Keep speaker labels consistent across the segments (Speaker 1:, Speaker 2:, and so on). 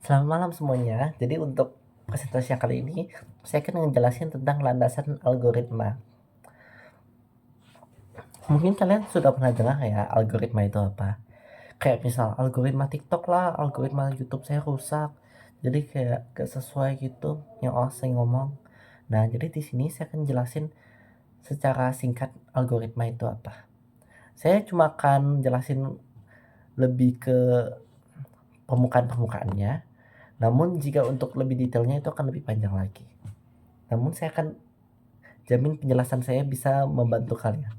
Speaker 1: Selamat malam semuanya. Jadi untuk presentasi yang kali ini, saya akan ngejelasin tentang landasan algoritma. Mungkin kalian sudah pernah dengar ya algoritma itu apa? Kayak misal algoritma TikTok lah, algoritma YouTube saya rusak. Jadi kayak gak sesuai gitu yang orang saya ngomong. Nah, jadi di sini saya akan jelasin secara singkat algoritma itu apa. Saya cuma akan jelasin lebih ke permukaan-permukaannya. Namun jika untuk lebih detailnya itu akan lebih panjang lagi. Namun saya akan jamin penjelasan saya bisa membantu kalian.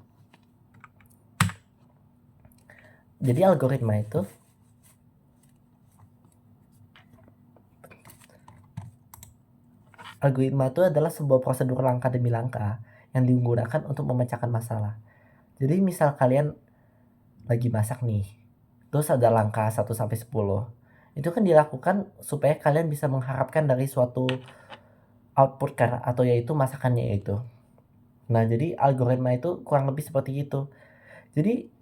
Speaker 1: Jadi algoritma itu adalah sebuah prosedur langkah demi langkah yang digunakan untuk memecahkan masalah. Jadi misal kalian lagi masak nih, terus ada langkah 1 sampai 10. Itu kan dilakukan supaya kalian bisa mengharapkan dari suatu output kan atau yaitu masakannya itu. Nah, jadi algoritma itu kurang lebih seperti itu. Jadi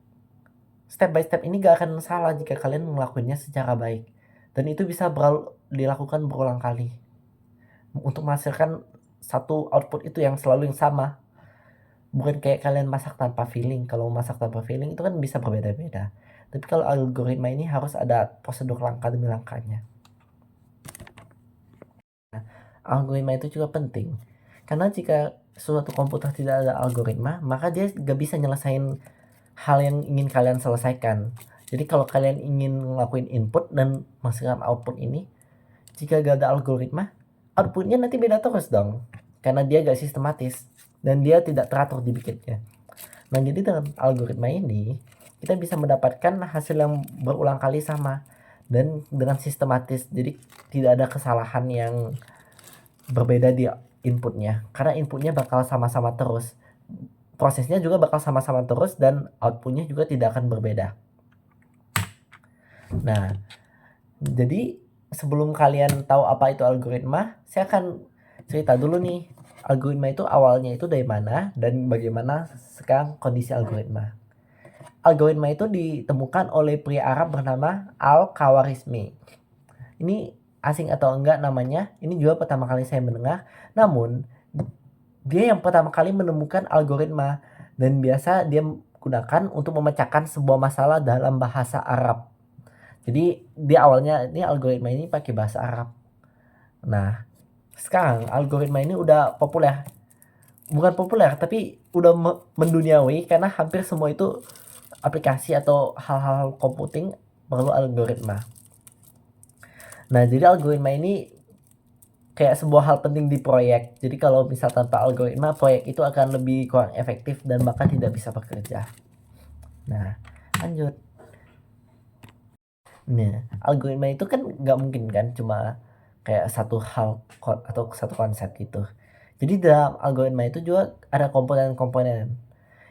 Speaker 1: step by step ini gak akan salah jika kalian melakukannya secara baik. Dan itu bisa dilakukan berulang kali untuk menghasilkan satu output itu yang selalu yang sama. Bukan kayak kalian masak tanpa feeling. Kalau masak tanpa feeling itu kan bisa berbeda-beda. Tapi kalau algoritma ini harus ada prosedur langkah demi langkahnya. Algoritma itu juga penting. Karena jika suatu komputer tidak ada algoritma, maka dia gak bisa nyelesain hal yang ingin kalian selesaikan. Jadi kalau kalian ingin ngelakuin input dan menghasilkan output ini, jika gak ada algoritma, outputnya nanti beda terus dong. Karena dia gak sistematis dan dia tidak teratur dibikinnya. Nah, jadi dengan algoritma ini, kita bisa mendapatkan hasil yang berulang kali sama dan dengan sistematis. Jadi tidak ada kesalahan yang berbeda di inputnya. Karena inputnya bakal sama-sama terus. Prosesnya juga bakal sama-sama terus dan outputnya juga tidak akan berbeda. Nah, jadi sebelum kalian tahu apa itu algoritma, saya akan cerita dulu nih. Algoritma itu awalnya itu dari mana dan bagaimana sekarang kondisi algoritma. Algoritma itu ditemukan oleh pria Arab bernama Al-Khawarizmi. Ini asing atau enggak namanya, ini juga pertama kali saya mendengar. Namun, dia yang pertama kali menemukan algoritma dan biasa dia gunakan untuk memecahkan sebuah masalah dalam bahasa Arab. Jadi di awalnya ini algoritma ini pakai bahasa Arab. Nah, sekarang algoritma ini udah populer. Bukan populer, tapi udah menduniawi karena hampir semua itu aplikasi atau hal-hal computing perlu algoritma. Nah, jadi algoritma ini kayak sebuah hal penting di proyek. Jadi kalau misal tanpa algoritma, proyek itu akan lebih kurang efektif dan bahkan tidak bisa bekerja. Nah, lanjut. Nah, algoritma itu kan nggak mungkin kan cuma kayak satu hal atau satu konsep gitu. Jadi dalam algoritma itu juga ada komponen-komponen.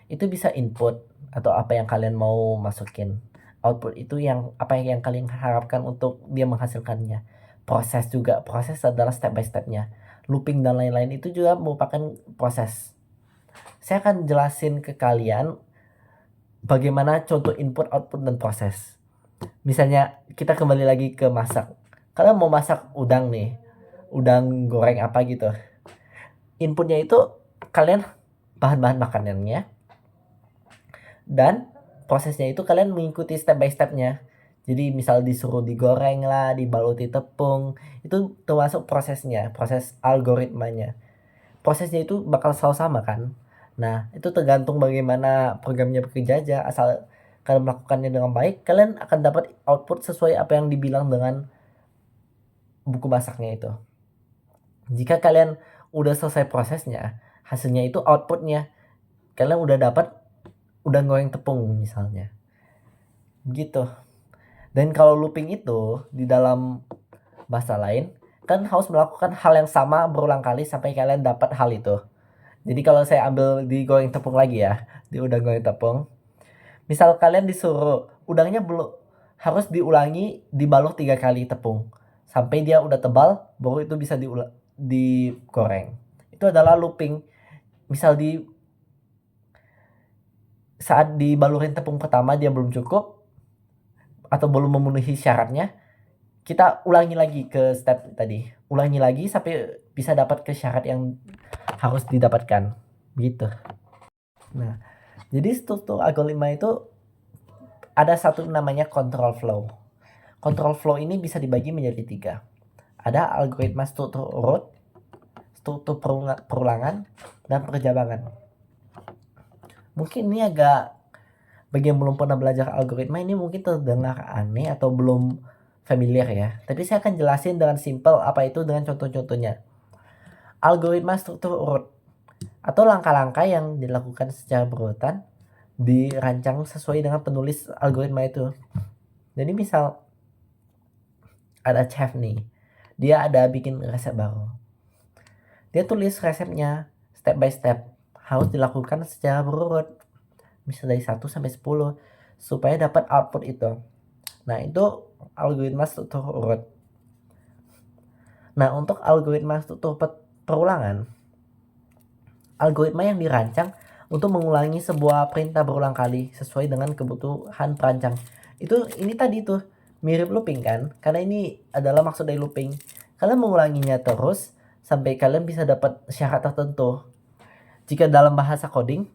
Speaker 1: Itu bisa input atau apa yang kalian mau masukin. Output itu yang apa yang kalian harapkan untuk dia menghasilkannya. Proses juga, proses adalah step by stepnya. Looping dan lain-lain itu juga merupakan proses. Saya akan jelasin ke kalian bagaimana contoh input, output, dan proses. Misalnya kita kembali lagi ke masak. Kalian mau masak udang nih, udang goreng apa gitu. Inputnya itu kalian bahan-bahan makanannya dan prosesnya itu kalian mengikuti step by stepnya. Jadi misal disuruh digoreng lah, dibaluti tepung, itu termasuk prosesnya, proses algoritmanya. Prosesnya itu bakal selalu sama kan. Nah, itu tergantung bagaimana programnya bekerja aja. Asal kalian melakukannya dengan baik, kalian akan dapat output sesuai apa yang dibilang dengan buku masaknya itu. Jika kalian udah selesai prosesnya, hasilnya itu outputnya. Kalian udah dapat udang goreng tepung misalnya. Gitu. Dan kalau looping itu di dalam bahasa lain, kan harus melakukan hal yang sama berulang kali sampai kalian dapat hal itu. Jadi kalau saya ambil di goreng tepung lagi ya, di udang goreng tepung. Misal kalian disuruh udangnya belum harus diulangi dibalur 3 kali tepung sampai dia udah tebal baru itu bisa digoreng. Itu adalah looping. Misal di saat dibalurin tepung pertama dia belum cukup atau belum memenuhi syaratnya, kita ulangi lagi ke step tadi. Ulangi lagi sampai bisa dapat ke syarat yang harus didapatkan. Begitu. Nah, jadi struktur algoritma itu ada satu namanya control flow. Control flow ini bisa dibagi menjadi 3. Ada algoritma struktur urut, struktur perulangan, dan perjabangan. Mungkin ini agak, bagi yang belum pernah belajar algoritma ini mungkin terdengar aneh atau belum familiar ya. Tapi saya akan jelasin dengan simple apa itu dengan contoh-contohnya. Algoritma struktur urut atau langkah-langkah yang dilakukan secara berurutan dirancang sesuai dengan penulis algoritma itu. Jadi misal ada chef nih, dia ada bikin resep baru. Dia tulis resepnya step by step, harus dilakukan secara berurut. Misal dari 1 sampai 10 supaya dapat output itu. Nah, itu algoritma struktur urut. Nah, untuk algoritma struktur perulangan, algoritma yang dirancang untuk mengulangi sebuah perintah berulang kali sesuai dengan kebutuhan perancang. Ini tadi tuh mirip looping kan? Karena ini adalah maksud dari looping. Kalian mengulanginya terus sampai kalian bisa dapat syarat tertentu. Jika dalam bahasa coding,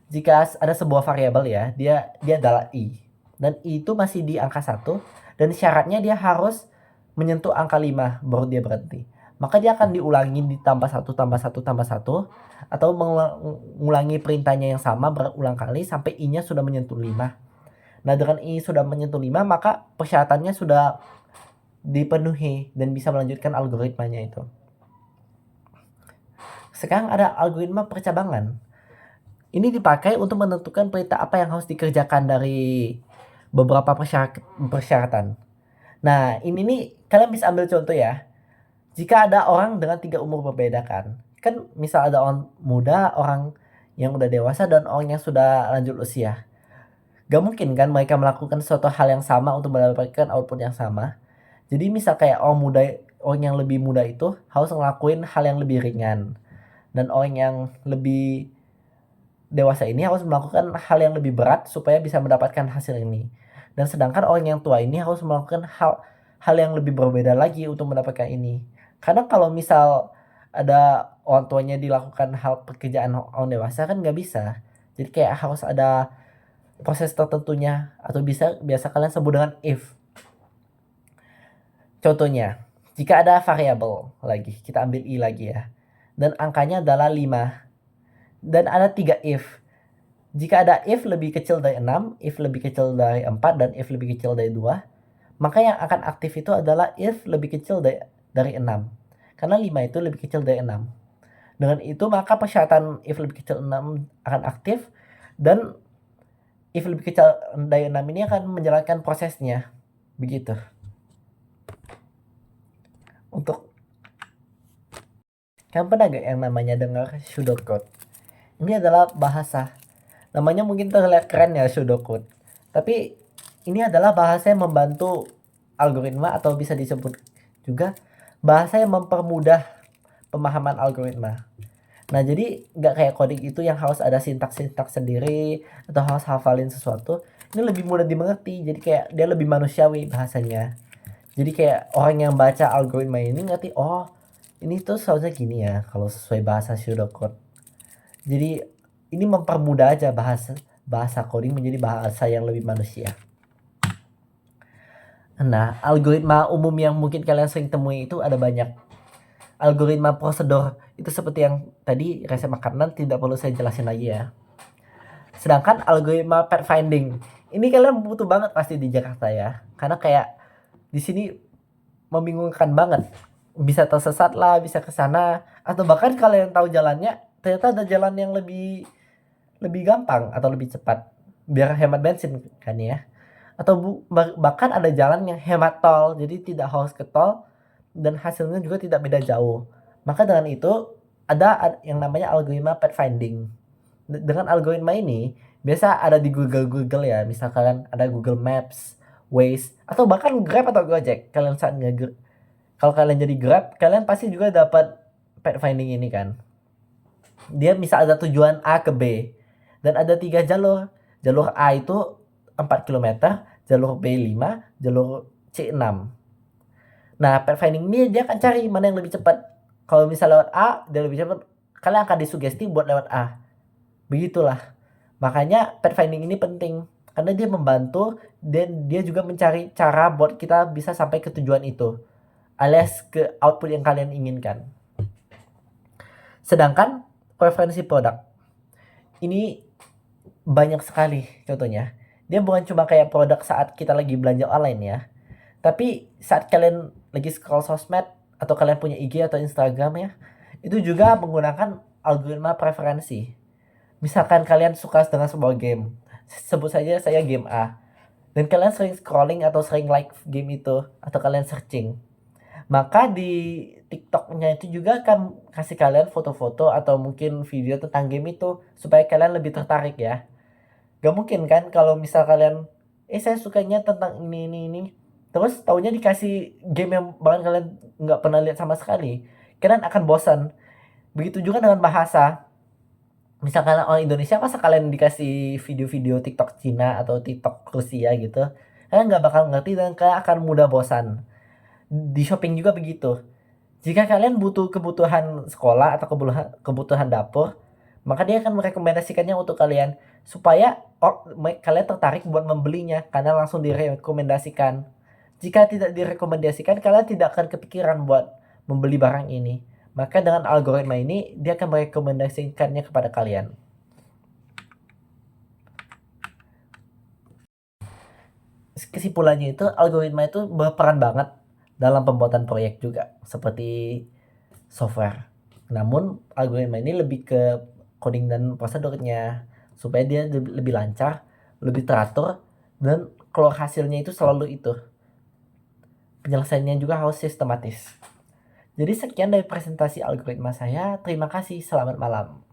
Speaker 1: jika ada sebuah variabel ya, dia adalah i. Dan i itu masih di angka 1 dan syaratnya dia harus menyentuh angka 5 baru dia berhenti. Maka dia akan diulangi ditambah 1 tambah 1 tambah 1 atau mengulangi perintahnya yang sama berulang kali sampai i-nya sudah menyentuh 5. Nah, dengan i sudah menyentuh 5 maka persyaratannya sudah dipenuhi dan bisa melanjutkan algoritmanya itu. Sekarang ada algoritma percabangan. Ini dipakai untuk menentukan perintah apa yang harus dikerjakan dari beberapa persyaratan. Nah, ini nih kalian bisa ambil contoh ya. Jika ada orang dengan 3 umur berbeda kan. Kan misal ada orang muda, orang yang udah dewasa, dan orang yang sudah lanjut usia. Gak mungkin kan mereka melakukan suatu hal yang sama untuk mendapatkan output yang sama. Jadi misal kayak orang yang lebih muda itu harus ngelakuin hal yang lebih ringan. Dan orang yang lebih dewasa ini harus melakukan hal yang lebih berat supaya bisa mendapatkan hasil ini. Dan sedangkan orang yang tua ini harus melakukan hal yang lebih berbeda lagi untuk mendapatkan ini. Karena kalau misal ada orang tuanya dilakukan hal pekerjaan orang dewasa kan nggak bisa. Jadi kayak harus ada proses tertentunya atau biasa kalian sebut dengan if. Contohnya, jika ada variabel lagi, kita ambil i lagi ya. Dan angkanya adalah 5. Dan ada 3 if. Jika ada if lebih kecil dari 6, if lebih kecil dari 4, dan if lebih kecil dari 2, maka yang akan aktif itu adalah if lebih kecil dari 6. Karena 5 itu lebih kecil dari 6. Dengan itu maka persyaratan if lebih kecil 6 akan aktif, dan if lebih kecil dari 6 ini akan menjalankan prosesnya. Begitu. Untuk kalian pernah gak yang namanya dengar pseudocode? Ini adalah bahasa. Namanya mungkin terlihat keren ya, pseudocode. Tapi ini adalah bahasa yang membantu algoritma atau bisa disebut juga bahasa yang mempermudah pemahaman algoritma. Nah, jadi nggak kayak coding itu yang harus ada sintaks-sintaks sendiri atau harus hafalin sesuatu. Ini lebih mudah dimengerti, jadi kayak dia lebih manusiawi bahasanya. Jadi kayak orang yang baca algoritma ini ngerti, oh ini tuh seharusnya gini ya kalau sesuai bahasa pseudocode. Jadi ini mempermudah aja bahasa coding menjadi bahasa yang lebih manusia. Nah, algoritma umum yang mungkin kalian sering temui itu ada banyak. Algoritma prosedur itu seperti yang tadi resep makanan, tidak perlu saya jelasin lagi ya. Sedangkan algoritma pathfinding ini kalian butuh banget pasti di Jakarta ya, karena kayak di sini membingungkan banget. Bisa tersesat lah, bisa ke sana, atau bahkan kalian tahu jalannya, ternyata ada jalan yang lebih gampang atau lebih cepat biar hemat bensin kan ya. Atau bahkan ada jalan yang hemat tol, jadi tidak harus ke tol dan hasilnya juga tidak beda jauh. Maka dengan itu ada yang namanya algoritma pathfinding. Dengan algoritma ini biasa ada di Google ya, misal kalian ada Google Maps, Waze, atau bahkan Grab atau Gojek. Kalau kalian jadi Grab, kalian pasti juga dapat pathfinding ini kan. Dia misal ada tujuan A ke B dan ada 3 jalur. Jalur A itu 4 km, jalur B 5, jalur C 6. Nah, path finding ini dia akan cari mana yang lebih cepat. Kalau misal lewat A, dia lebih cepat, kalian akan disugesti buat lewat A. Begitulah. Makanya path finding ini penting karena dia membantu dan dia juga mencari cara buat kita bisa sampai ke tujuan itu, alias ke output yang kalian inginkan. Sedangkan preferensi produk ini banyak sekali contohnya. Dia bukan cuma kayak produk saat kita lagi belanja online ya, tapi saat kalian lagi scroll sosmed atau kalian punya IG atau Instagram ya, itu juga menggunakan algoritma preferensi. Misalkan kalian suka dengan sebuah game, sebut saja saya game A, dan kalian sering scrolling atau sering like game itu, atau kalian searching, maka di TikTok-nya itu juga akan kasih kalian foto-foto atau mungkin video tentang game itu supaya kalian lebih tertarik ya. Gak mungkin kan kalau misal kalian, saya sukanya tentang ini, terus taunya dikasih game yang bahkan kalian nggak pernah lihat sama sekali, kalian akan bosan. Begitu juga dengan bahasa. Misalkan orang Indonesia masa kalian dikasih video-video TikTok Cina atau TikTok Rusia gitu, kalian nggak bakal ngerti dan kalian akan mudah bosan. Di shopping juga begitu. Jika kalian butuh kebutuhan sekolah atau kebutuhan dapur, maka dia akan merekomendasikannya untuk kalian supaya kalian tertarik buat membelinya karena langsung direkomendasikan. Jika tidak direkomendasikan, kalian tidak akan kepikiran buat membeli barang ini. Maka dengan algoritma ini, dia akan merekomendasikannya kepada kalian. Kesimpulannya itu, algoritma itu berperan banget dalam pembuatan proyek juga, seperti software. Namun, algoritma ini lebih ke coding dan prosedurnya, supaya dia lebih lancar, lebih teratur, dan keluar hasilnya itu selalu itu. Penyelesaiannya juga harus sistematis. Jadi sekian dari presentasi algoritma saya. Terima kasih, selamat malam.